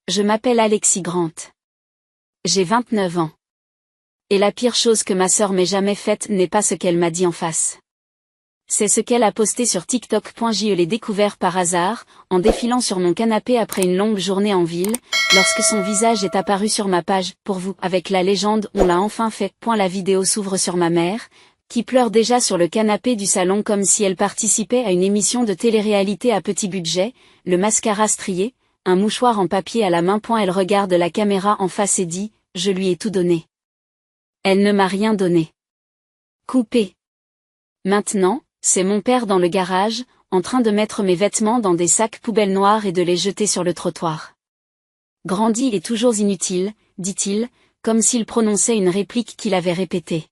Je m'appelle Alexis Grant. J'ai 29 ans. Et la pire chose que ma sœur m'ait jamais faite n'est pas ce qu'elle m'a dit en face. C'est ce qu'elle a posté sur TikTok. Je l'ai découvert par hasard, en défilant sur mon canapé après une longue journée en ville, lorsque son visage est apparu sur ma page, pour vous, avec la légende « On l'a enfin fait ». La vidéo s'ouvre sur ma mère, qui pleure déjà sur le canapé du salon comme si elle participait à une émission de télé-réalité à petit budget, le mascara strié, un mouchoir en papier à la main. Elle regarde la caméra en face et dit « Je lui ai tout donné. Elle ne m'a rien donné. » Coupé. Maintenant, c'est mon père dans le garage, en train de mettre mes vêtements dans des sacs poubelles noirs et de les jeter sur le trottoir. Grandi et toujours inutile, dit-il, comme s'il prononçait une réplique qu'il avait répétée.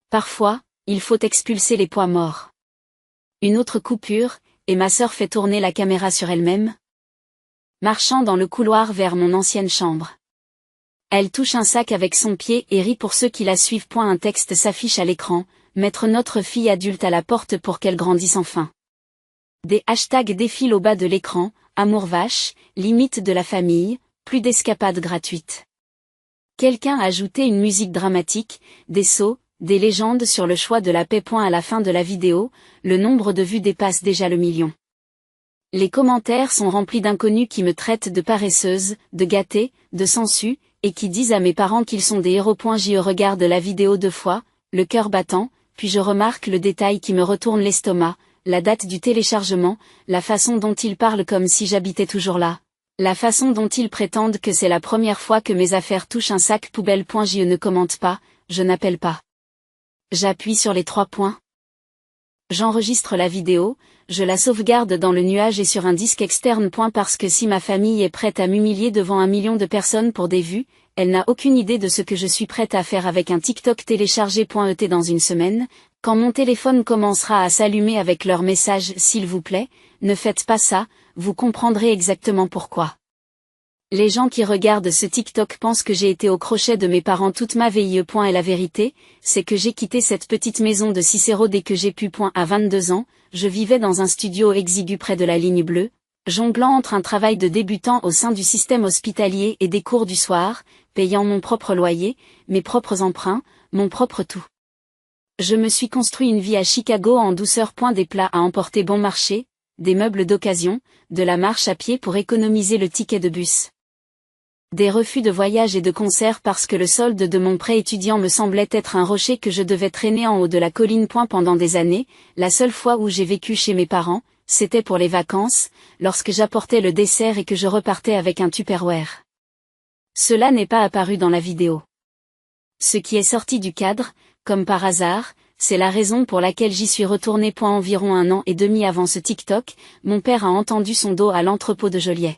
Parfois, il faut expulser les poids morts. Une autre coupure, et ma sœur fait tourner la caméra sur elle-même. Marchant dans le couloir vers mon ancienne chambre. Elle touche un sac avec son pied et rit pour ceux qui la suivent. Un texte s'affiche à l'écran, mettre notre fille adulte à la porte pour qu'elle grandisse enfin. Des hashtags défilent au bas de l'écran, amour vache, limite de la famille, plus d'escapades gratuites. Quelqu'un a ajouté une musique dramatique, des sauts, des légendes sur le choix de la paix. À la fin de la vidéo, le nombre de vues dépasse déjà le million. Les commentaires sont remplis d'inconnus qui me traitent de paresseuse, de gâtée, de sangsue, et qui disent à mes parents qu'ils sont des héros. Je regarde la vidéo 2 fois, le cœur battant, puis je remarque le détail qui me retourne l'estomac, la date du téléchargement, la façon dont ils parlent comme si j'habitais toujours là, la façon dont ils prétendent que c'est la première fois que mes affaires touchent un sac poubelle. Je ne commente pas, je n'appelle pas. J'appuie sur les 3 points. J'enregistre la vidéo, je la sauvegarde dans le nuage et sur un disque externe. Parce que si ma famille est prête à m'humilier devant 1 million de personnes pour des vues, elle n'a aucune idée de ce que je suis prête à faire avec un TikTok téléchargé. Dans une semaine, quand mon téléphone commencera à s'allumer avec leur message « S'il vous plaît, ne faites pas ça », vous comprendrez exactement pourquoi. Les gens qui regardent ce TikTok pensent que j'ai été au crochet de mes parents toute ma vie. Et la vérité, c'est que j'ai quitté cette petite maison de Cicéro dès que j'ai pu. À 22 ans, je vivais dans un studio exigu près de la ligne bleue, jonglant entre un travail de débutant au sein du système hospitalier et des cours du soir, payant mon propre loyer, mes propres emprunts, mon propre tout. Je me suis construit une vie à Chicago en douceur. Des plats à emporter bon marché, des meubles d'occasion, de la marche à pied pour économiser le ticket de bus. Des refus de voyage et de concerts parce que le solde de mon prêt étudiant me semblait être un rocher que je devais traîner en haut de la colline. Pendant des années, la seule fois où j'ai vécu chez mes parents, c'était pour les vacances, lorsque j'apportais le dessert et que je repartais avec un Tupperware. Cela n'est pas apparu dans la vidéo. Ce qui est sorti du cadre, comme par hasard, c'est la raison pour laquelle j'y suis retournée. Environ 1 an et demi avant ce TikTok, mon père a entendu son dos à l'entrepôt de Joliet.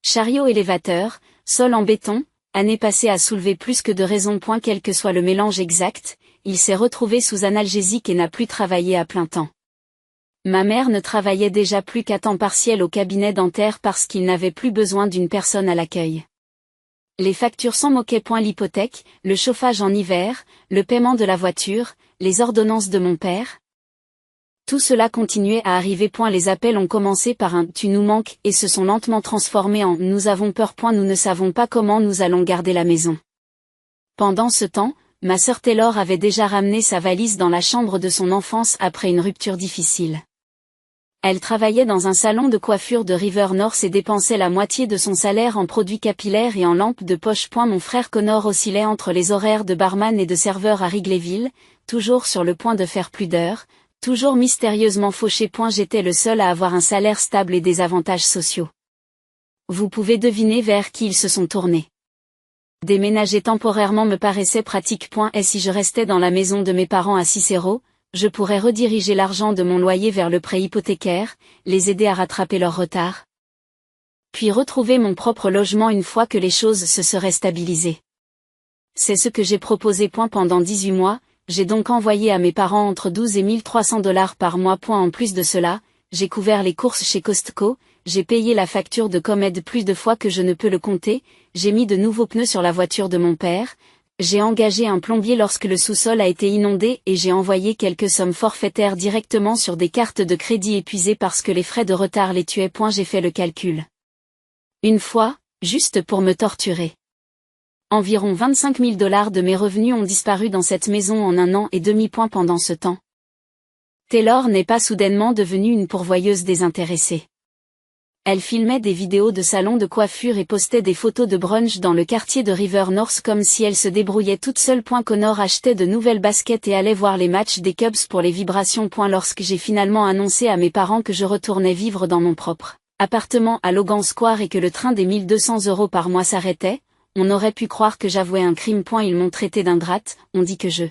Chariot élévateur, sol en béton, année passée à soulever plus que de raison. Quel que soit le mélange exact, il s'est retrouvé sous analgésique et n'a plus travaillé à plein temps. Ma mère ne travaillait déjà plus qu'à temps partiel au cabinet dentaire parce qu'il n'avait plus besoin d'une personne à l'accueil. Les factures s'en moquaient. L'hypothèque, le chauffage en hiver, le paiement de la voiture, les ordonnances de mon père. Tout cela continuait à arriver. Les appels ont commencé par un « tu nous manques » et se sont lentement transformés en « nous avons peur ». Nous ne savons pas comment nous allons garder la maison. Pendant ce temps, ma sœur Taylor avait déjà ramené sa valise dans la chambre de son enfance après une rupture difficile. Elle travaillait dans un salon de coiffure de River North et dépensait la moitié de son salaire en produits capillaires et en lampes de poche. Mon frère Connor oscillait entre les horaires de barman et de serveur à Wrigleyville, toujours sur le point de faire plus d'heures, toujours mystérieusement fauché. J'étais le seul à avoir un salaire stable et des avantages sociaux. Vous pouvez deviner vers qui ils se sont tournés. Déménager temporairement me paraissait pratique. Et si je restais dans la maison de mes parents à Cicéro, je pourrais rediriger l'argent de mon loyer vers le prêt hypothécaire, les aider à rattraper leur retard. Puis retrouver mon propre logement une fois que les choses se seraient stabilisées. C'est ce que j'ai proposé. Pendant 18 mois, j'ai donc envoyé à mes parents entre 12 et 1300 $ par mois. En plus de cela, j'ai couvert les courses chez Costco, j'ai payé la facture de Comed plus de fois que je ne peux le compter, j'ai mis de nouveaux pneus sur la voiture de mon père, j'ai engagé un plombier lorsque le sous-sol a été inondé et j'ai envoyé quelques sommes forfaitaires directement sur des cartes de crédit épuisées parce que les frais de retard les tuaient. J'ai fait le calcul. Une fois, juste pour me torturer. Environ 25 000 $ de mes revenus ont disparu dans cette maison en 1 an et demi. Pendant ce temps, Taylor n'est pas soudainement devenue une pourvoyeuse désintéressée. Elle filmait des vidéos de salons de coiffure et postait des photos de brunch dans le quartier de River North comme si elle se débrouillait toute seule. Connor achetait de nouvelles baskets et allait voir les matchs des Cubs pour les vibrations. Lorsque j'ai finalement annoncé à mes parents que je retournais vivre dans mon propre appartement à Logan Square et que le train des 1 200 € par mois s'arrêtait, on aurait pu croire que j'avouais un crime. Ils m'ont traité d'ingrate, on dit que je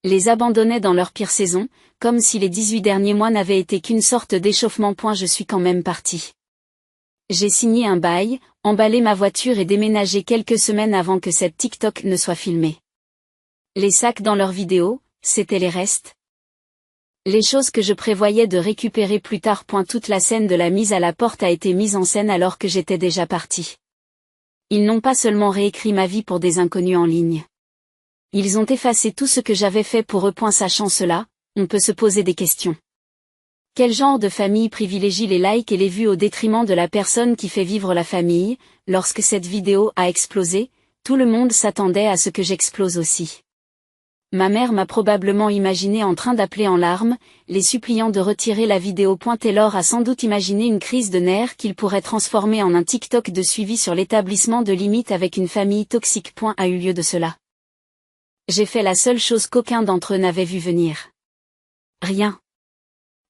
les abandonnais dans leur pire saison, comme si les 18 derniers mois n'avaient été qu'une sorte d'échauffement. Je suis quand même partie. J'ai signé un bail, emballé ma voiture et déménagé quelques semaines avant que cette TikTok ne soit filmée. Les sacs dans leurs vidéos, c'était les restes. Les choses que je prévoyais de récupérer plus tard. Toute la scène de la mise à la porte a été mise en scène alors que j'étais déjà partie. Ils n'ont pas seulement réécrit ma vie pour des inconnus en ligne. Ils ont effacé tout ce que j'avais fait pour eux. Sachant cela, on peut se poser des questions. Quel genre de famille privilégie les likes et les vues au détriment de la personne qui fait vivre la famille? Lorsque cette vidéo a explosé, tout le monde s'attendait à ce que j'explose aussi. Ma mère m'a probablement imaginé en train d'appeler en larmes, les suppliant de retirer la vidéo. Taylor a sans doute imaginé une crise de nerfs qu'il pourrait transformer en un TikTok de suivi sur l'établissement de limites avec une famille toxique. A eu lieu de cela. J'ai fait la seule chose qu'aucun d'entre eux n'avait vu venir. Rien.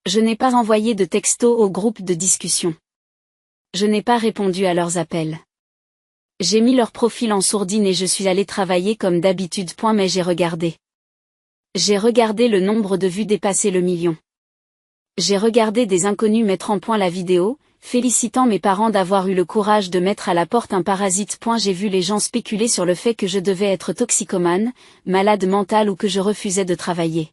Je n'ai pas envoyé de texto au groupe de discussion. Je n'ai pas répondu à leurs appels. J'ai mis leur profil en sourdine et je suis allée travailler comme d'habitude. Mais j'ai regardé. J'ai regardé le nombre de vues dépasser le million. J'ai regardé des inconnus mettre en point la vidéo, félicitant mes parents d'avoir eu le courage de mettre à la porte un parasite. J'ai vu les gens spéculer sur le fait que je devais être toxicomane, malade mentale ou que je refusais de travailler.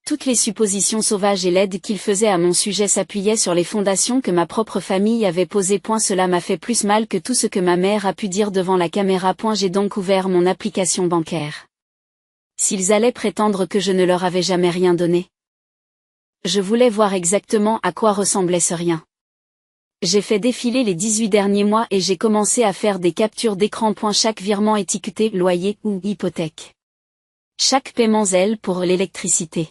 Toutes les suppositions sauvages et laides qu'ils faisaient à mon sujet s'appuyaient sur les fondations que ma propre famille avait posées. Cela m'a fait plus mal que tout ce que ma mère a pu dire devant la caméra. J'ai donc ouvert mon application bancaire. S'ils allaient prétendre que je ne leur avais jamais rien donné. Je voulais voir exactement à quoi ressemblait ce rien. J'ai fait défiler les 18 derniers mois et j'ai commencé à faire des captures d'écran. Chaque virement étiqueté loyer ou hypothèque. Chaque paiement zèle pour l'électricité.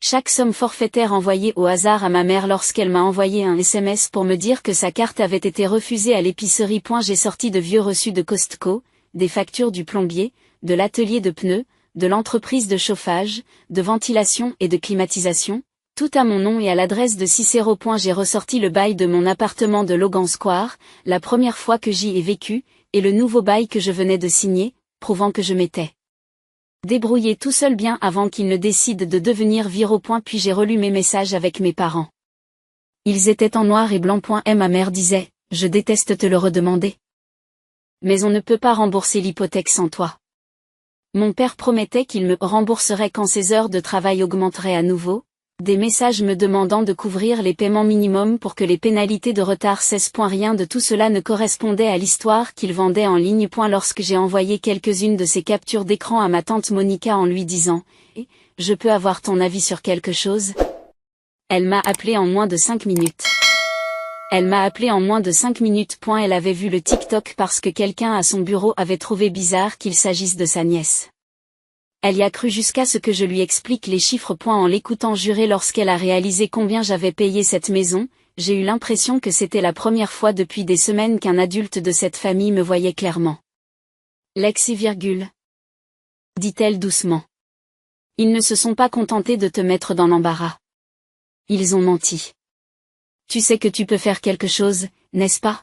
Chaque somme forfaitaire envoyée au hasard à ma mère lorsqu'elle m'a envoyé un SMS pour me dire que sa carte avait été refusée à l'épicerie. J'ai sorti de vieux reçus de Costco, des factures du plombier, de l'atelier de pneus, de l'entreprise de chauffage, de ventilation et de climatisation, tout à mon nom et à l'adresse de Cicero. J'ai ressorti le bail de mon appartement de Logan Square, la première fois que j'y ai vécu, et le nouveau bail que je venais de signer, prouvant que je m'étais débrouillé tout seul bien avant qu'ils ne décident de devenir viraux. Puis j'ai relu mes messages avec mes parents. Ils étaient en noir et blanc. Et ma mère disait, je déteste te le redemander. Mais on ne peut pas rembourser l'hypothèque sans toi. Mon père promettait qu'il me rembourserait quand ses heures de travail augmenteraient à nouveau. Des messages me demandant de couvrir les paiements minimums pour que les pénalités de retard cessent. Rien de tout cela ne correspondait à l'histoire qu'il vendait en ligne. Lorsque j'ai envoyé quelques-unes de ces captures d'écran à ma tante Monica en lui disant « Je peux avoir ton avis sur quelque chose ?» Elle m'a appelé en moins de 5 minutes. Elle avait vu le TikTok parce que quelqu'un à son bureau avait trouvé bizarre qu'il s'agisse de sa nièce. Elle y a cru jusqu'à ce que je lui explique les chiffres. En l'écoutant jurer lorsqu'elle a réalisé combien j'avais payé cette maison, j'ai eu l'impression que c'était la première fois depuis des semaines qu'un adulte de cette famille me voyait clairement. Lexi, dit-elle doucement. Ils ne se sont pas contentés de te mettre dans l'embarras. Ils ont menti. Tu sais que tu peux faire quelque chose, n'est-ce pas?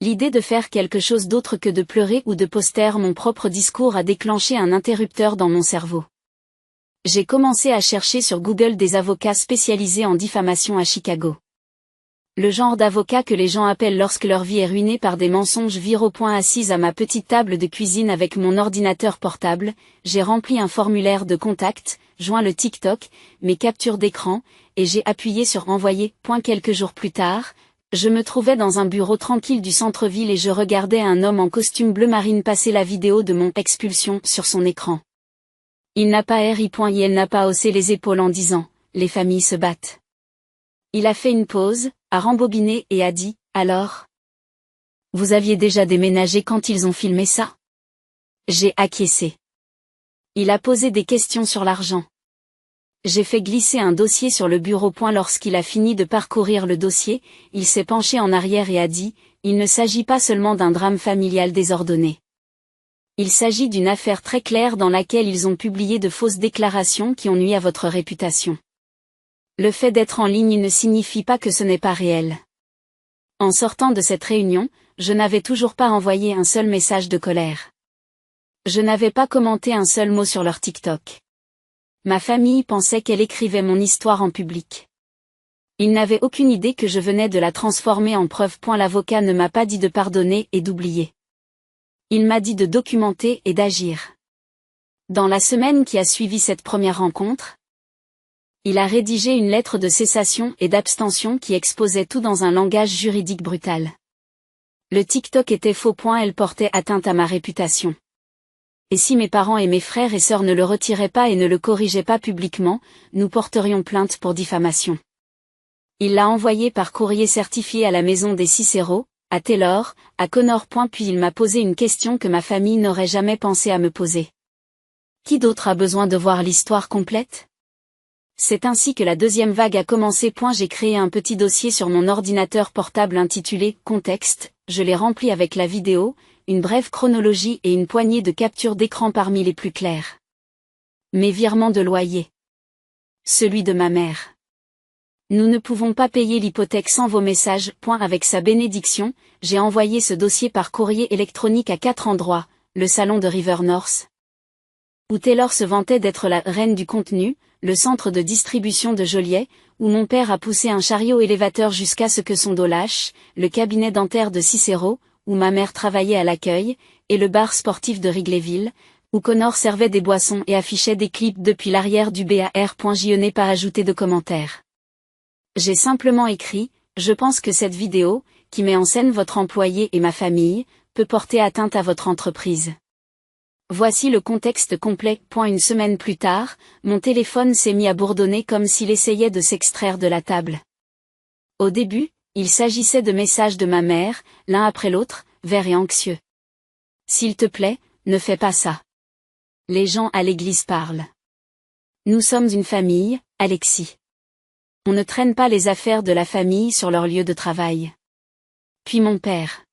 L'idée de faire quelque chose d'autre que de pleurer ou de poster mon propre discours a déclenché un interrupteur dans mon cerveau. J'ai commencé à chercher sur Google des avocats spécialisés en diffamation à Chicago. Le genre d'avocat que les gens appellent lorsque leur vie est ruinée par des mensonges viraux. Assise à ma petite table de cuisine avec mon ordinateur portable, j'ai rempli un formulaire de contact, joint le TikTok, mes captures d'écran, et j'ai appuyé sur envoyer. Quelques jours plus tard, je me trouvais dans un bureau tranquille du centre-ville et je regardais un homme en costume bleu marine passer la vidéo de mon expulsion sur son écran. Il n'a pas ri. Il n'a pas haussé les épaules en disant « Les familles se battent ». Il a fait une pause, a rembobiné et a dit « Alors ?» Vous aviez déjà déménagé quand ils ont filmé ça? J'ai acquiescé. Il a posé des questions sur l'argent. J'ai fait glisser un dossier sur le bureau. Lorsqu'il a fini de parcourir le dossier, il s'est penché en arrière et a dit, il ne s'agit pas seulement d'un drame familial désordonné. Il s'agit d'une affaire très claire dans laquelle ils ont publié de fausses déclarations qui ont nui à votre réputation. Le fait d'être en ligne ne signifie pas que ce n'est pas réel. En sortant de cette réunion, je n'avais toujours pas envoyé un seul message de colère. Je n'avais pas commenté un seul mot sur leur TikTok. Ma famille pensait qu'elle écrivait mon histoire en public. Ils n'avaient aucune idée que je venais de la transformer en preuve. L'avocat ne m'a pas dit de pardonner et d'oublier. Il m'a dit de documenter et d'agir. Dans la semaine qui a suivi cette première rencontre, il a rédigé une lettre de cessation et d'abstention qui exposait tout dans un langage juridique brutal. Le TikTok était faux. Elle portait atteinte à ma réputation. Et si mes parents et mes frères et sœurs ne le retiraient pas et ne le corrigeaient pas publiquement, nous porterions plainte pour diffamation. Il l'a envoyé par courrier certifié à la maison des Cicero, à Taylor, à Connor. Puis il m'a posé une question que ma famille n'aurait jamais pensé à me poser. Qui d'autre a besoin de voir l'histoire complète? C'est ainsi que la deuxième vague a commencé. J'ai créé un petit dossier sur mon ordinateur portable intitulé « Contexte », je l'ai rempli avec la vidéo, une brève chronologie et une poignée de captures d'écran parmi les plus claires. Mes virements de loyer. Celui de ma mère. Nous ne pouvons pas payer l'hypothèque sans vos messages. Avec sa bénédiction, j'ai envoyé ce dossier par courrier électronique à 4 endroits, le salon de River North, où Taylor se vantait d'être la reine du contenu, le centre de distribution de Joliet, où mon père a poussé un chariot élévateur jusqu'à ce que son dos lâche, le cabinet dentaire de Cicero, où ma mère travaillait à l'accueil, et le bar sportif de Wrigleyville, où Connor servait des boissons et affichait des clips depuis l'arrière du bar. Je n'ai pas ajouté de commentaires. J'ai simplement écrit, je pense que cette vidéo, qui met en scène votre employé et ma famille, peut porter atteinte à votre entreprise. Voici le contexte complet. Une semaine plus tard, mon téléphone s'est mis à bourdonner comme s'il essayait de s'extraire de la table. Au début, il s'agissait de messages de ma mère, l'un après l'autre, verts et anxieux. S'il te plaît, ne fais pas ça. Les gens à l'église parlent. Nous sommes une famille, Alexis. On ne traîne pas les affaires de la famille sur leur lieu de travail. Puis mon père.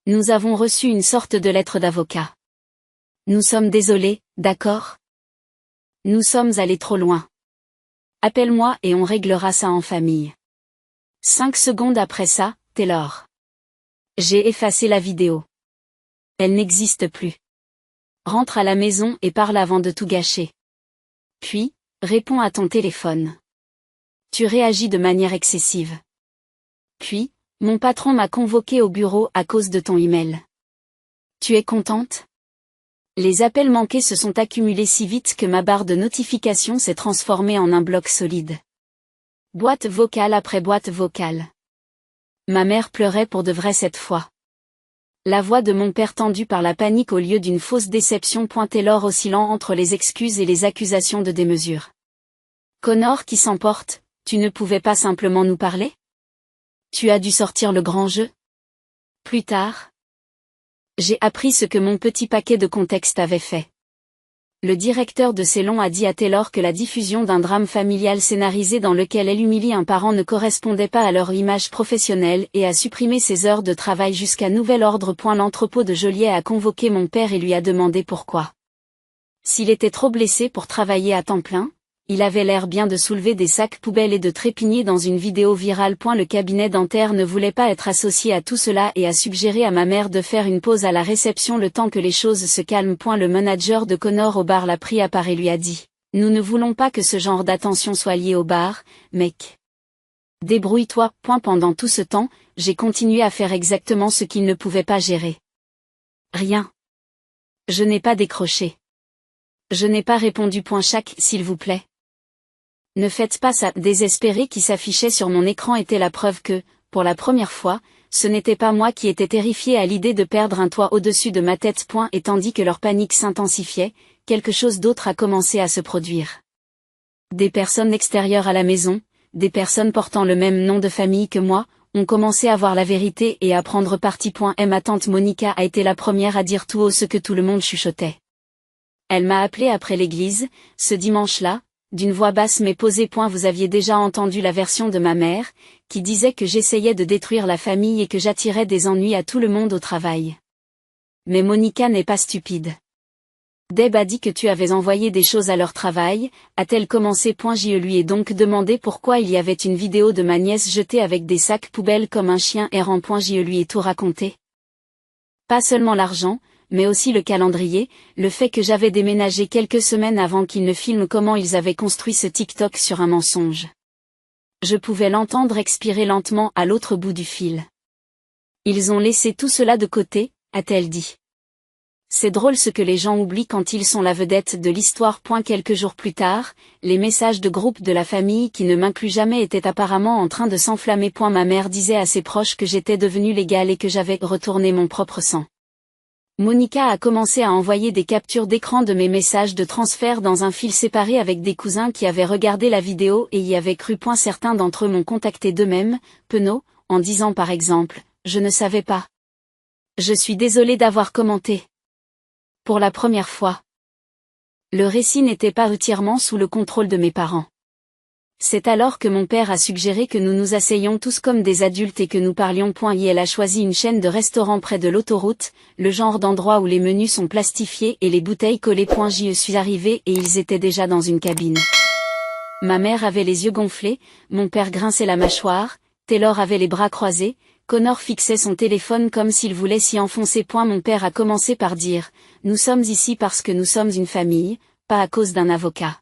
Nous avons reçu une sorte de lettre d'avocat. Nous sommes désolés, d'accord? Nous sommes allés trop loin. Appelle-moi et on réglera ça en famille. 5 secondes après ça, Taylor. J'ai effacé la vidéo. Elle n'existe plus. Rentre à la maison et parle avant de tout gâcher. Puis, réponds à ton téléphone. Tu réagis de manière excessive. Puis, mon patron m'a convoqué au bureau à cause de ton email. Tu es contente? Les appels manqués se sont accumulés si vite que ma barre de notifications s'est transformée en un bloc solide. Boîte vocale après boîte vocale. Ma mère pleurait pour de vrai cette fois. La voix de mon père tendue par la panique au lieu d'une fausse déception. Taylor oscillant entre les excuses et les accusations de démesure. Connor qui s'emporte, tu ne pouvais pas simplement nous parler? Tu as dû sortir le grand jeu? Plus tard, j'ai appris ce que mon petit paquet de contexte avait fait. Le directeur de Célon a dit à Taylor que la diffusion d'un drame familial scénarisé dans lequel elle humilie un parent ne correspondait pas à leur image professionnelle et a supprimé ses heures de travail jusqu'à nouvel ordre. L'entrepôt de Joliet a convoqué mon père et lui a demandé pourquoi. S'il était trop blessé pour travailler à temps plein, il avait l'air bien de soulever des sacs poubelles et de trépigner dans une vidéo virale. Le cabinet dentaire ne voulait pas être associé à tout cela et a suggéré à ma mère de faire une pause à la réception le temps que les choses se calment. Le manager de Connor au bar l'a pris à part et lui a dit « Nous ne voulons pas que ce genre d'attention soit lié au bar, mec. Débrouille-toi. » Pendant tout ce temps, j'ai continué à faire exactement ce qu'il ne pouvait pas gérer. Rien. Je n'ai pas décroché. Je n'ai pas répondu. Chaque, s'il vous plaît. Ne faites pas ça. Désespéré qui s'affichait sur mon écran était la preuve que, pour la première fois, ce n'était pas moi qui étais terrifié à l'idée de perdre un toit au-dessus de ma tête. Et tandis que leur panique s'intensifiait, quelque chose d'autre a commencé à se produire. Des personnes extérieures à la maison, des personnes portant le même nom de famille que moi, on commençait à voir la vérité et à prendre parti. Ma tante Monica a été la première à dire tout haut ce que tout le monde chuchotait. Elle m'a appelé après l'église, ce dimanche-là, d'une voix basse mais posée. Vous aviez déjà entendu la version de ma mère, qui disait que j'essayais de détruire la famille et que j'attirais des ennuis à tout le monde au travail. Mais Monica n'est pas stupide. Deb a dit que tu avais envoyé des choses à leur travail, a-t-elle commencé. Je lui ai donc demandé pourquoi il y avait une vidéo de ma nièce jetée avec des sacs poubelles comme un chien errant. Je lui ai tout raconté. Pas seulement l'argent, mais aussi le calendrier, le fait que j'avais déménagé quelques semaines avant qu'ils ne filment comment ils avaient construit ce TikTok sur un mensonge. Je pouvais l'entendre expirer lentement à l'autre bout du fil. Ils ont laissé tout cela de côté, a-t-elle dit. C'est drôle ce que les gens oublient quand ils sont la vedette de l'histoire. Quelques jours plus tard, les messages de groupe de la famille qui ne m'incluent jamais étaient apparemment en train de s'enflammer. Ma mère disait à ses proches que j'étais devenue légale et que j'avais retourné mon propre sang. Monica a commencé à envoyer des captures d'écran de mes messages de transfert dans un fil séparé avec des cousins qui avaient regardé la vidéo et y avaient cru. Certains d'entre eux m'ont contacté d'eux-mêmes, penaud, en disant par exemple, « Je ne savais pas. Je suis désolée d'avoir commenté. » Pour la première fois. Le récit n'était pas entièrement sous le contrôle de mes parents. C'est alors que mon père a suggéré que nous nous asseyions tous comme des adultes et que nous parlions. Et elle a choisi une chaîne de restaurants près de l'autoroute, le genre d'endroit où les menus sont plastifiés et les bouteilles collées. J'y suis arrivée et ils étaient déjà dans une cabine. Ma mère avait les yeux gonflés, mon père grinçait la mâchoire, Taylor avait les bras croisés, Connor fixait son téléphone comme s'il voulait s'y enfoncer. Mon père a commencé par dire, « Nous sommes ici parce que nous sommes une famille, pas à cause d'un avocat. »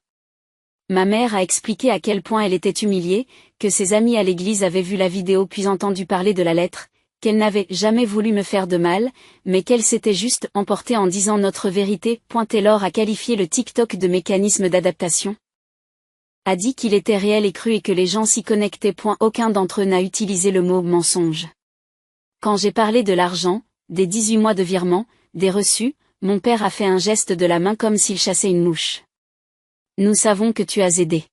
Ma mère a expliqué à quel point elle était humiliée, que ses amis à l'église avaient vu la vidéo puis entendu parler de la lettre, qu'elle n'avait jamais voulu me faire de mal, mais qu'elle s'était juste emportée en disant notre vérité. Taylor a qualifié le TikTok de mécanisme d'adaptation. A dit qu'il était réel et cru et que les gens s'y connectaient. Aucun d'entre eux n'a utilisé le mot mensonge. Quand j'ai parlé de l'argent, des 18 mois de virement, des reçus, mon père a fait un geste de la main comme s'il chassait une mouche. Nous savons que tu as aidé.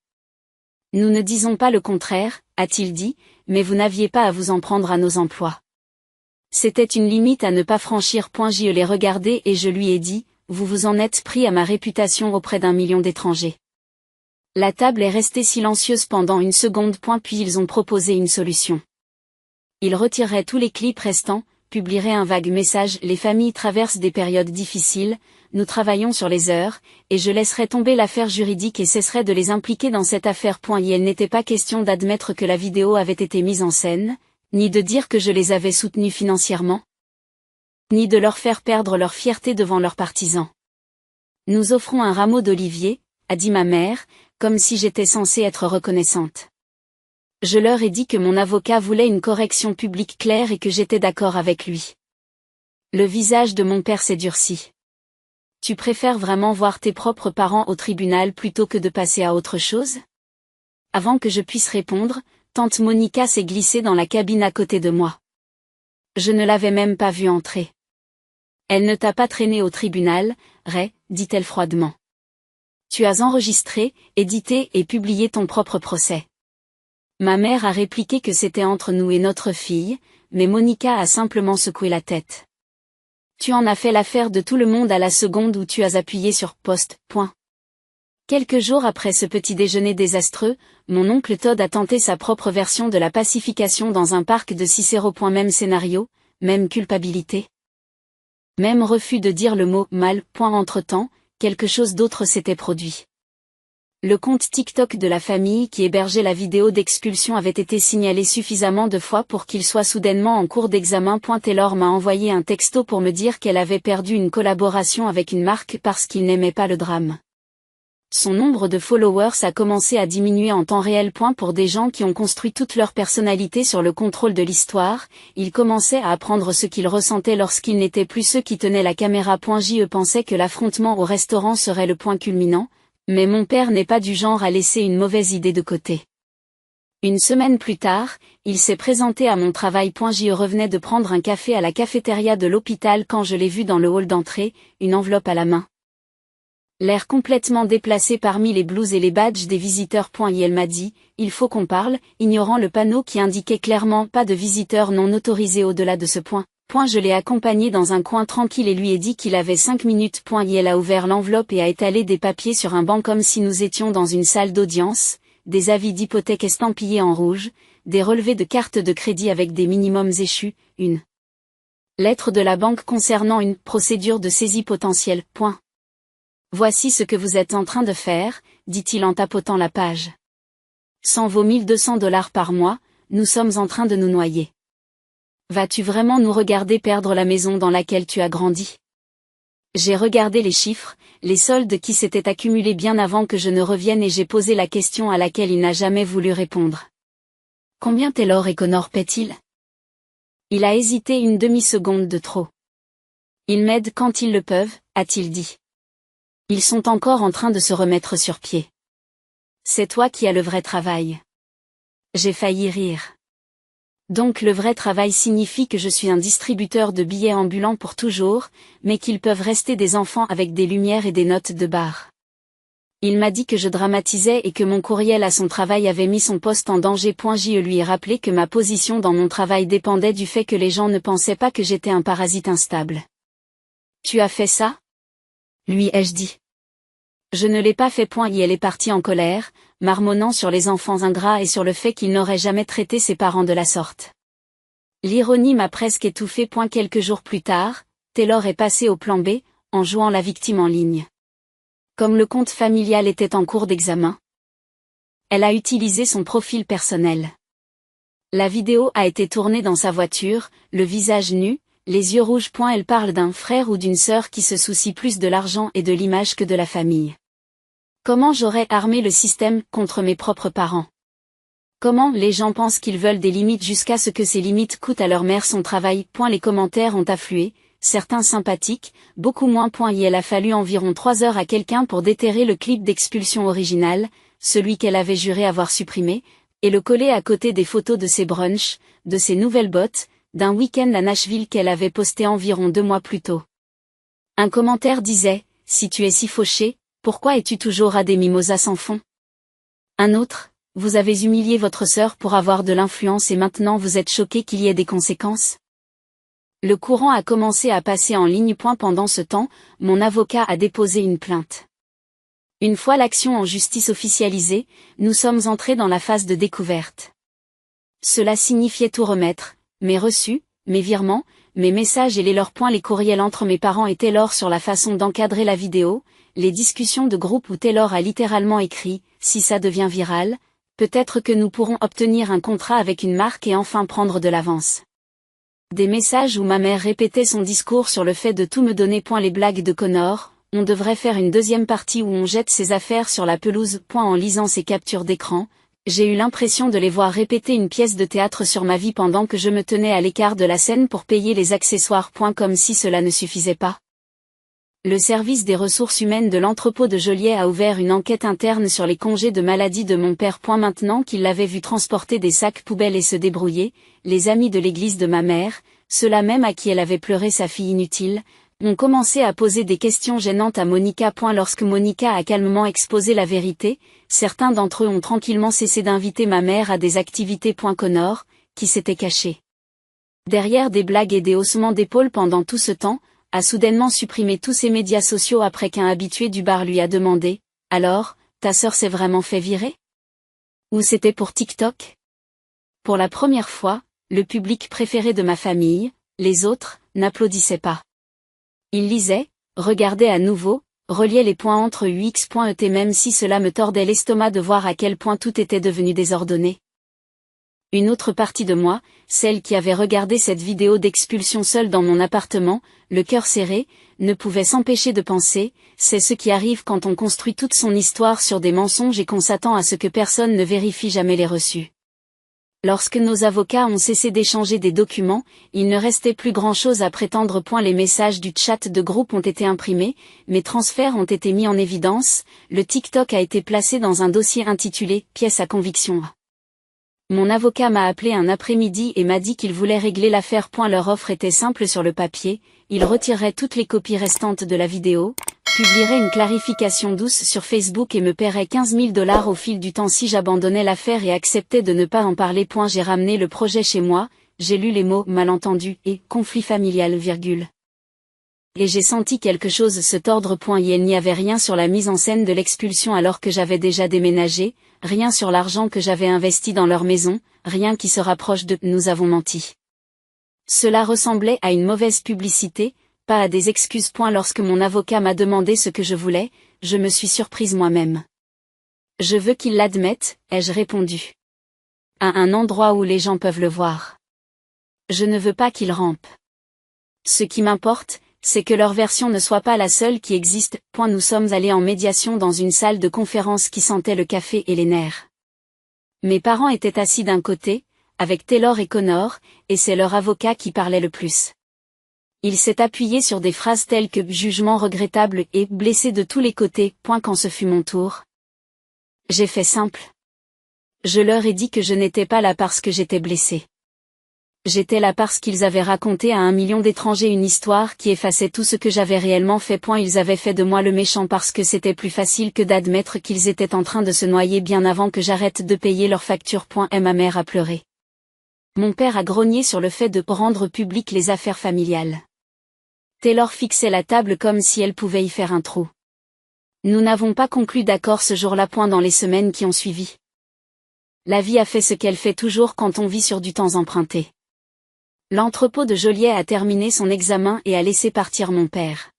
Nous ne disons pas le contraire, a-t-il dit, mais vous n'aviez pas à vous en prendre à nos emplois. C'était une limite à ne pas franchir. Je l'ai regardé et je lui ai dit, vous vous en êtes pris à ma réputation auprès d'1 million d'étrangers. La table est restée silencieuse pendant une seconde. Puis ils ont proposé une solution. Ils retireraient tous les clips restants, publieraient un vague message, les familles traversent des périodes difficiles, nous travaillons sur les heures, et je laisserai tomber l'affaire juridique et cesserai de les impliquer dans cette affaire. Il n'était pas question d'admettre que la vidéo avait été mise en scène, ni de dire que je les avais soutenus financièrement, ni de leur faire perdre leur fierté devant leurs partisans. Nous offrons un rameau d'olivier, a dit ma mère, comme si j'étais censée être reconnaissante. Je leur ai dit que mon avocat voulait une correction publique claire et que j'étais d'accord avec lui. Le visage de mon père s'est durci. Tu préfères vraiment voir tes propres parents au tribunal plutôt que de passer à autre chose? Avant que je puisse répondre, tante Monica s'est glissée dans la cabine à côté de moi. Je ne l'avais même pas vue entrer. Elle ne t'a pas traîné au tribunal, Ray, dit-elle froidement. Tu as enregistré, édité et publié ton propre procès. Ma mère a répliqué que c'était entre nous et notre fille, mais Monica a simplement secoué la tête. Tu en as fait l'affaire de tout le monde à la seconde où tu as appuyé sur poste. Quelques jours après ce petit déjeuner désastreux, mon oncle Todd a tenté sa propre version de la pacification dans un parc de Cicéro. Même scénario, même culpabilité. Même refus de dire le mot mal. Entre-temps, quelque chose d'autre s'était produit. Le compte TikTok de la famille qui hébergeait la vidéo d'expulsion avait été signalé suffisamment de fois pour qu'il soit soudainement en cours d'examen. Taylor m'a envoyé un texto pour me dire qu'elle avait perdu une collaboration avec une marque parce qu'il n'aimait pas le drame. Son nombre de followers a commencé à diminuer en temps réel. Pour des gens qui ont construit toute leur personnalité sur le contrôle de l'histoire, ils commençaient à apprendre ce qu'ils ressentaient lorsqu'ils n'étaient plus ceux qui tenaient la caméra. Je pensais que l'affrontement au restaurant serait le point culminant. Mais mon père n'est pas du genre à laisser une mauvaise idée de côté. Une semaine plus tard, il s'est présenté à mon travail. Je revenais de prendre un café à la cafétéria de l'hôpital quand je l'ai vu dans le hall d'entrée, une enveloppe à la main. L'air complètement déplacé parmi les blouses et les badges des visiteurs. Elle m'a dit, il faut qu'on parle, ignorant le panneau qui indiquait clairement pas de visiteurs non autorisés au-delà de ce point. Je l'ai accompagné dans un coin tranquille et lui ai dit qu'il avait 5 minutes. Elle a ouvert l'enveloppe et a étalé des papiers sur un banc comme si nous étions dans une salle d'audience, des avis d'hypothèque estampillés en rouge, des relevés de cartes de crédit avec des minimums échus, une lettre de la banque concernant une procédure de saisie potentielle. Voici ce que vous êtes en train de faire, dit-il en tapotant la page. 100 vaut $1,200 par mois, nous sommes en train de nous noyer. Vas-tu vraiment nous regarder perdre la maison dans laquelle tu as grandi? J'ai regardé les chiffres, les soldes qui s'étaient accumulés bien avant que je ne revienne et j'ai posé la question à laquelle il n'a jamais voulu répondre. Combien Taylor et Connor paient-ils? Il a hésité une demi-seconde de trop. Ils m'aident quand ils le peuvent, a-t-il dit. Ils sont encore en train de se remettre sur pied. C'est toi qui as le vrai travail. J'ai failli rire. Donc le vrai travail signifie que je suis un distributeur de billets ambulants pour toujours, mais qu'ils peuvent rester des enfants avec des lumières et des notes de bar. Il m'a dit que je dramatisais et que mon courriel à son travail avait mis son poste en danger. Je lui ai rappelé que ma position dans mon travail dépendait du fait que les gens ne pensaient pas que j'étais un parasite instable. Tu as fait ça? Lui ai-je dit. Je ne l'ai pas fait. Elle est partie en colère, marmonnant sur les enfants ingrats et sur le fait qu'il n'aurait jamais traité ses parents de la sorte. L'ironie m'a presque étouffé. Quelques jours plus tard, Taylor est passé au plan B, en jouant la victime en ligne. Comme le compte familial était en cours d'examen, elle a utilisé son profil personnel. La vidéo a été tournée dans sa voiture, le visage nu, les yeux rouges. Elle parle d'un frère ou d'une sœur qui se soucie plus de l'argent et de l'image que de la famille. Comment j'aurais armé le système contre mes propres parents? Comment les gens pensent qu'ils veulent des limites jusqu'à ce que ces limites coûtent à leur mère son travail. Les commentaires ont afflué, certains sympathiques, beaucoup moins. Il a fallu environ 3 heures à quelqu'un pour déterrer le clip d'expulsion original, celui qu'elle avait juré avoir supprimé, et le coller à côté des photos de ses brunchs, de ses nouvelles bottes, d'un week-end à Nashville qu'elle avait posté environ 2 mois plus tôt. Un commentaire disait, « Si tu es si fauché, pourquoi es-tu toujours à des mimosas sans fond ?» Un autre, « Vous avez humilié votre sœur pour avoir de l'influence et maintenant vous êtes choqué qu'il y ait des conséquences ?» Le courant a commencé à passer en ligne. Pendant ce temps, mon avocat a déposé une plainte. Une fois l'action en justice officialisée, nous sommes entrés dans la phase de découverte. Cela signifiait tout remettre, mes reçus, mes virements, mes messages et les leurs. Les courriels entre mes parents et Taylor sur la façon d'encadrer la vidéo, les discussions de groupe où Taylor a littéralement écrit « Si ça devient viral, peut-être que nous pourrons obtenir un contrat avec une marque et enfin prendre de l'avance. » Des messages où ma mère répétait son discours sur le fait de tout me donner. Les blagues de Connor, on devrait faire une deuxième partie où on jette ses affaires sur la pelouse. En lisant ces captures d'écran, j'ai eu l'impression de les voir répéter une pièce de théâtre sur ma vie pendant que je me tenais à l'écart de la scène pour payer les accessoires. Comme si cela ne suffisait pas. Le service des ressources humaines de l'entrepôt de Joliet a ouvert une enquête interne sur les congés de maladie de mon père. Maintenant qu'il l'avait vu transporter des sacs poubelles et se débrouiller, les amis de l'église de ma mère, ceux-là même à qui elle avait pleuré sa fille inutile, ont commencé à poser des questions gênantes à Monica. Lorsque Monica a calmement exposé la vérité, certains d'entre eux ont tranquillement cessé d'inviter ma mère à des activités. Connor, qui s'était caché derrière des blagues et des haussements d'épaules pendant tout ce temps, a soudainement supprimé tous ses médias sociaux après qu'un habitué du bar lui a demandé « Alors, ta sœur s'est vraiment fait virer ? Ou c'était pour TikTok ?» Pour la première fois, le public préféré de ma famille, les autres, n'applaudissaient pas. Ils lisaient, regardaient à nouveau, reliaient les points entre UX.et même si cela me tordait l'estomac de voir à quel point tout était devenu désordonné. Une autre partie de moi, celle qui avait regardé cette vidéo d'expulsion seule dans mon appartement, le cœur serré, ne pouvait s'empêcher de penser, c'est ce qui arrive quand on construit toute son histoire sur des mensonges et qu'on s'attend à ce que personne ne vérifie jamais les reçus. Lorsque nos avocats ont cessé d'échanger des documents, il ne restait plus grand-chose à prétendre. Les messages du chat de groupe ont été imprimés, mes transferts ont été mis en évidence, le TikTok a été placé dans un dossier intitulé « Pièce à conviction ». Mon avocat m'a appelé un après-midi et m'a dit qu'il voulait régler l'affaire. Leur offre était simple sur le papier, il retirerait toutes les copies restantes de la vidéo, publierait une clarification douce sur Facebook et me paierait 15 000 $ au fil du temps si j'abandonnais l'affaire et acceptais de ne pas en parler. J'ai ramené le projet chez moi, j'ai lu les mots « malentendu » et « conflit familial », et j'ai senti quelque chose se tordre. Et il n'y avait rien sur la mise en scène de l'expulsion alors que j'avais déjà déménagé, rien sur l'argent que j'avais investi dans leur maison, rien qui se rapproche de « nous avons menti ». Cela ressemblait à une mauvaise publicité, pas à des excuses. Lorsque mon avocat m'a demandé ce que je voulais, je me suis surprise moi-même. Je veux qu'il l'admette, ai-je répondu. À un endroit où les gens peuvent le voir. Je ne veux pas qu'il rampe. Ce qui m'importe, c'est que leur version ne soit pas la seule qui existe. Nous sommes allés en médiation dans une salle de conférence qui sentait le café et les nerfs. Mes parents étaient assis d'un côté, avec Taylor et Connor, et c'est leur avocat qui parlait le plus. Il s'est appuyé sur des phrases telles que « jugement regrettable » et « blessé de tous les côtés ». Quand ce fut mon tour, j'ai fait simple. Je leur ai dit que je n'étais pas là parce que j'étais blessé. J'étais là parce qu'ils avaient raconté à 1 million d'étrangers une histoire qui effaçait tout ce que j'avais réellement fait. Ils avaient fait de moi le méchant parce que c'était plus facile que d'admettre qu'ils étaient en train de se noyer bien avant que j'arrête de payer leurs factures. Et ma mère a pleuré. Mon père a grogné sur le fait de rendre publiques les affaires familiales. Taylor fixait la table comme si elle pouvait y faire un trou. Nous n'avons pas conclu d'accord ce jour-là. Dans les semaines qui ont suivi. La vie a fait ce qu'elle fait toujours quand on vit sur du temps emprunté. L'entrepôt de Joliet a terminé son examen et a laissé partir mon père.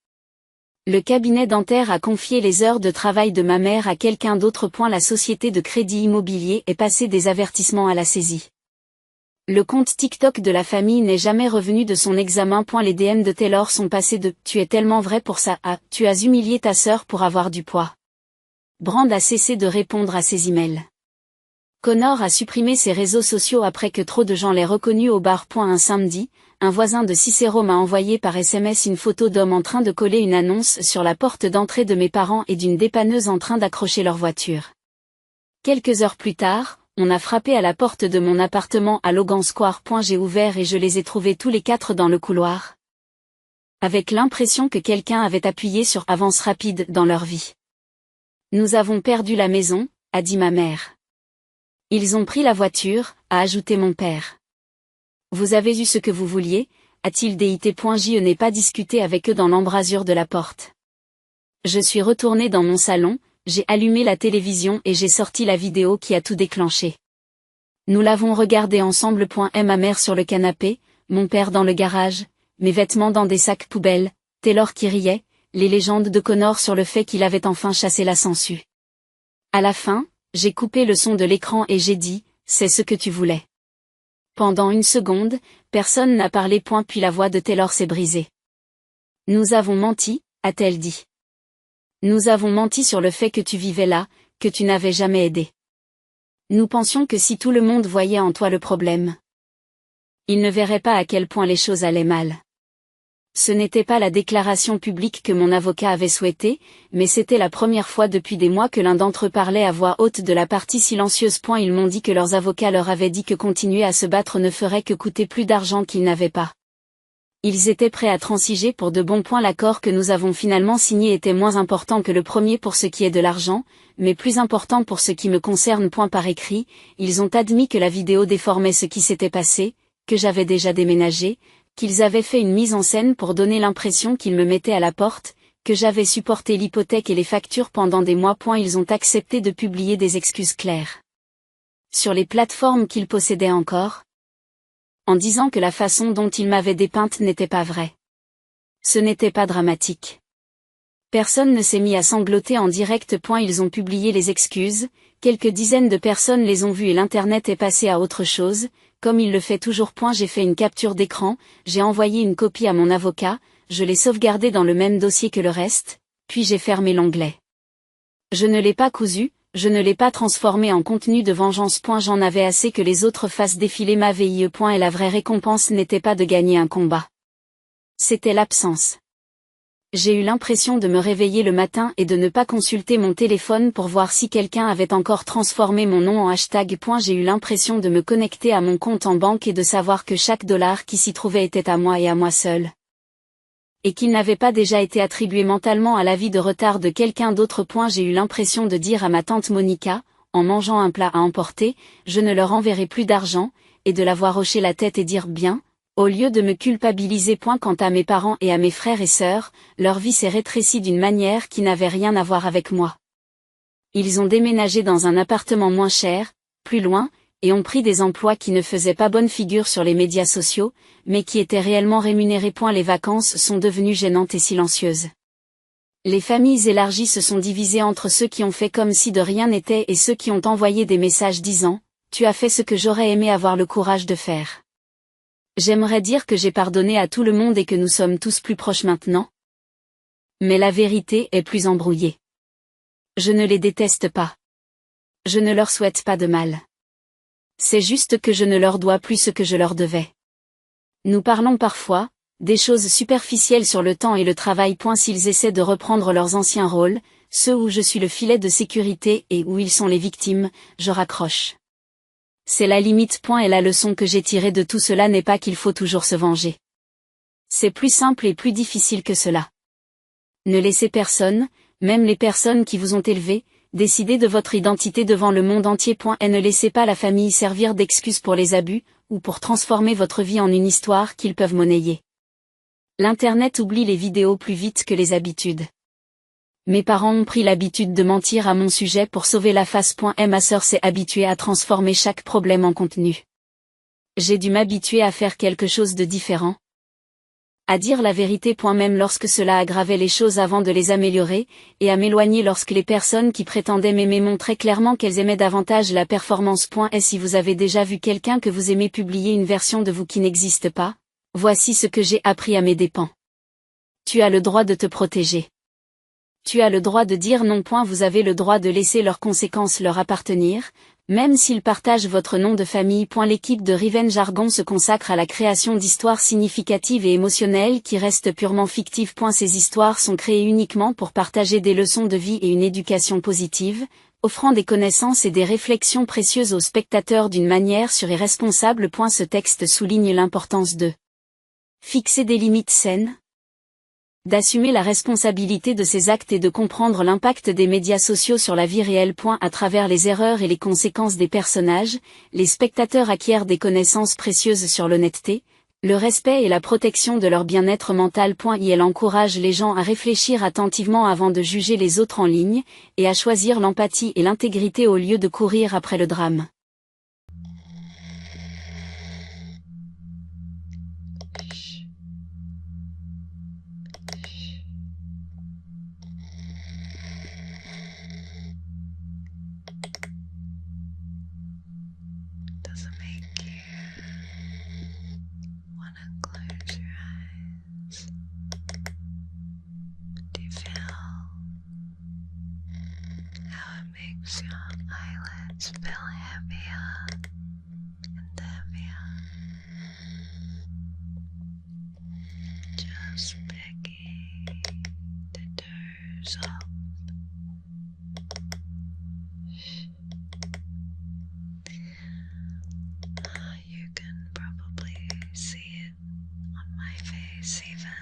Le cabinet dentaire a confié les heures de travail de ma mère à quelqu'un d'autre. La société de crédit immobilier est passée des avertissements à la saisie. Le compte TikTok de la famille n'est jamais revenu de son examen. Les DM de Taylor sont passés de « tu es tellement vrai pour ça » à « tu as humilié ta sœur pour avoir du poids ». Brand a cessé de répondre à ses emails. Connor a supprimé ses réseaux sociaux après que trop de gens l'aient reconnu au bar. Un samedi, un voisin de Cicero m'a envoyé par SMS une photo d'homme en train de coller une annonce sur la porte d'entrée de mes parents et d'une dépanneuse en train d'accrocher leur voiture. Quelques heures plus tard, on a frappé à la porte de mon appartement à Logan Square. J'ai ouvert et je les ai trouvés tous les 4 dans le couloir. Avec l'impression que quelqu'un avait appuyé sur « avance rapide » dans leur vie. Nous avons perdu la maison, a dit ma mère. Ils ont pris la voiture, a ajouté mon père. Vous avez eu ce que vous vouliez, a-t-il dit. Je n'ai pas discuté avec eux dans l'embrasure de la porte. Je suis retourné dans mon salon, j'ai allumé la télévision et j'ai sorti la vidéo qui a tout déclenché. Nous l'avons regardé ensemble. Ma mère sur le canapé, mon père dans le garage, mes vêtements dans des sacs poubelles, Taylor qui riait, les légendes de Connor sur le fait qu'il avait enfin chassé la sangsue. À la fin, j'ai coupé le son de l'écran et j'ai dit, c'est ce que tu voulais. Pendant une seconde, personne n'a parlé. Puis la voix de Taylor s'est brisée. Nous avons menti, a-t-elle dit. Nous avons menti sur le fait que tu vivais là, que tu n'avais jamais aidé. Nous pensions que si tout le monde voyait en toi le problème, il ne verrait pas à quel point les choses allaient mal. Ce n'était pas la déclaration publique que mon avocat avait souhaitée, mais c'était la première fois depuis des mois que l'un d'entre eux parlait à voix haute de la partie silencieuse. Ils m'ont dit que leurs avocats leur avaient dit que continuer à se battre ne ferait que coûter plus d'argent qu'ils n'avaient pas. Ils étaient prêts à transiger pour de bons. L'accord que nous avons finalement signé était moins important que le premier pour ce qui est de l'argent, mais plus important pour ce qui me concerne. Par écrit, ils ont admis que la vidéo déformait ce qui s'était passé, que j'avais déjà déménagé, qu'ils avaient fait une mise en scène pour donner l'impression qu'ils me mettaient à la porte, que j'avais supporté l'hypothèque et les factures pendant des mois. Ils ont accepté de publier des excuses claires sur les plateformes qu'ils possédaient encore, en disant que la façon dont ils m'avaient dépeinte n'était pas vraie. Ce n'était pas dramatique. Personne ne s'est mis à sangloter en direct. Ils ont publié les excuses, quelques dizaines de personnes les ont vues et l'internet est passé à autre chose, comme il le fait toujours. J'ai fait une capture d'écran, j'ai envoyé une copie à mon avocat, je l'ai sauvegardée dans le même dossier que le reste, puis j'ai fermé l'onglet. Je ne l'ai pas cousu, je ne l'ai pas transformé en contenu de vengeance. J'en avais assez que les autres fassent défiler ma vie. Et la vraie récompense n'était pas de gagner un combat. C'était l'absence. J'ai eu l'impression de me réveiller le matin et de ne pas consulter mon téléphone pour voir si quelqu'un avait encore transformé mon nom en hashtag. J'ai eu l'impression de me connecter à mon compte en banque et de savoir que chaque dollar qui s'y trouvait était à moi et à moi seul. et qu'il n'avait pas déjà été attribué mentalement à l'avis de retard de quelqu'un d'autre. J'ai eu l'impression de dire à ma tante Monica, en mangeant un plat à emporter, je ne leur enverrai plus d'argent, et de la voir hocher la tête et dire bien, au lieu de me culpabiliser. Quant à mes parents et à mes frères et sœurs, leur vie s'est rétrécie d'une manière qui n'avait rien à voir avec moi. Ils ont déménagé dans un appartement moins cher, plus loin, et ont pris des emplois qui ne faisaient pas bonne figure sur les médias sociaux, mais qui étaient réellement rémunérés. Les vacances sont devenues gênantes et silencieuses. Les familles élargies se sont divisées entre ceux qui ont fait comme si de rien n'était et ceux qui ont envoyé des messages disant « Tu as fait ce que j'aurais aimé avoir le courage de faire ». J'aimerais dire que j'ai pardonné à tout le monde et que nous sommes tous plus proches maintenant. Mais la vérité est plus embrouillée. Je ne les déteste pas. Je ne leur souhaite pas de mal. C'est juste que je ne leur dois plus ce que je leur devais. Nous parlons parfois, des choses superficielles sur le temps et le travail. S'ils essaient de reprendre leurs anciens rôles, ceux où je suis le filet de sécurité et où ils sont les victimes, je raccroche. C'est la limite. Et la leçon que j'ai tirée de tout cela n'est pas qu'il faut toujours se venger. C'est plus simple et plus difficile que cela. Ne laissez personne, même les personnes qui vous ont élevé, décider de votre identité devant le monde entier. Et ne laissez pas la famille servir d'excuse pour les abus, ou pour transformer votre vie en une histoire qu'ils peuvent monnayer. L'Internet oublie les vidéos plus vite que les habitudes. Mes parents ont pris l'habitude de mentir à mon sujet pour sauver la face. Et ma sœur s'est habituée à transformer chaque problème en contenu. J'ai dû m'habituer à faire quelque chose de différent. À dire la vérité. Même lorsque cela aggravait les choses avant de les améliorer, et à m'éloigner lorsque les personnes qui prétendaient m'aimer montraient clairement qu'elles aimaient davantage la performance. Et si vous avez déjà vu quelqu'un que vous aimez publier une version de vous qui n'existe pas, voici ce que j'ai appris à mes dépens. Tu as le droit de te protéger. Tu as le droit de dire non. Vous avez le droit de laisser leurs conséquences leur appartenir, même s'ils partagent votre nom de famille. L'équipe de Riven Jargon se consacre à la création d'histoires significatives et émotionnelles qui restent purement fictives. Ces histoires sont créées uniquement pour partager des leçons de vie et une éducation positive, offrant des connaissances et des réflexions précieuses aux spectateurs d'une manière sûre et responsable. Ce texte souligne l'importance de fixer des limites saines, d'assumer la responsabilité de ses actes et de comprendre l'impact des médias sociaux sur la vie réelle. À travers les erreurs et les conséquences des personnages, les spectateurs acquièrent des connaissances précieuses sur l'honnêteté, le respect et la protection de leur bien-être mental. Elle encourage les gens à réfléchir attentivement avant de juger les autres en ligne, et à choisir l'empathie et l'intégrité au lieu de courir après le drame. Does it make you wanna close your eyes? Do you feel how it makes your eyelids feel heavier and heavier? Just begging to doze off. You can probably see it on my face even,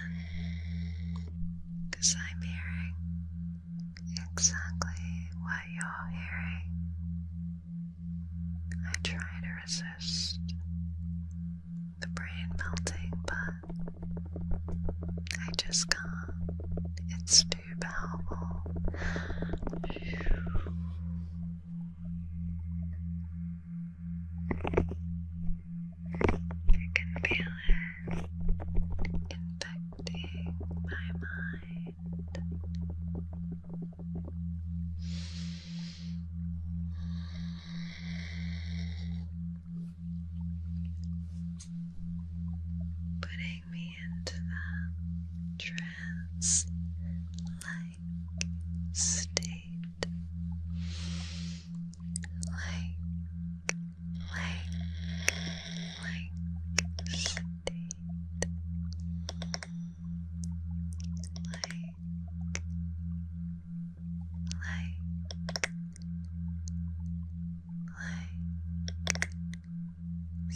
because I'm hearing exactly what you're hearing. I try to resist the brain melting, but I just can't. It's too powerful. I can feel it infecting my mind. Putting me into that trance-like state. Like state.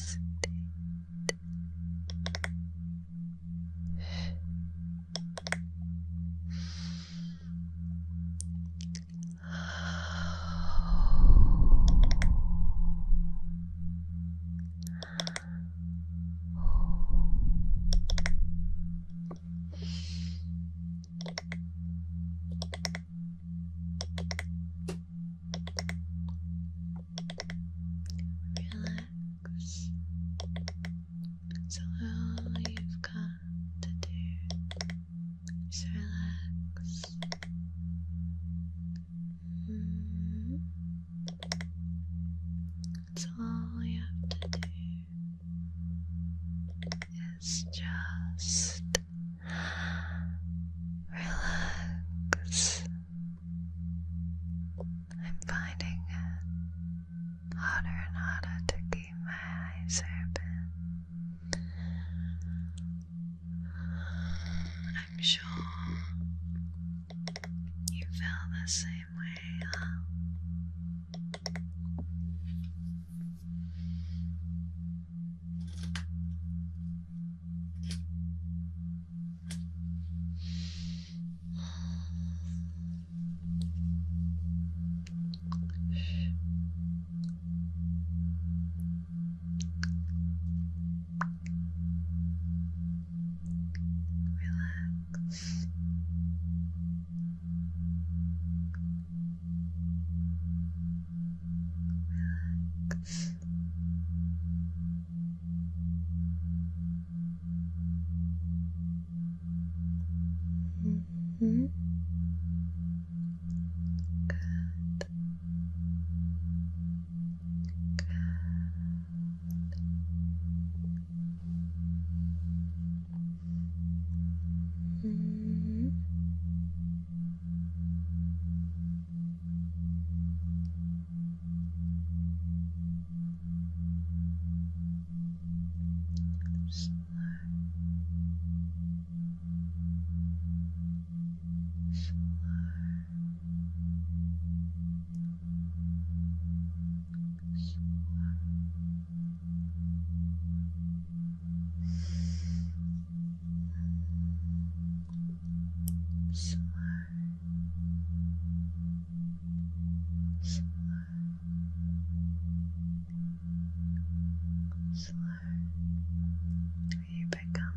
State. sure you feel the same way, huh? Relax. Relax. Mm-hmm.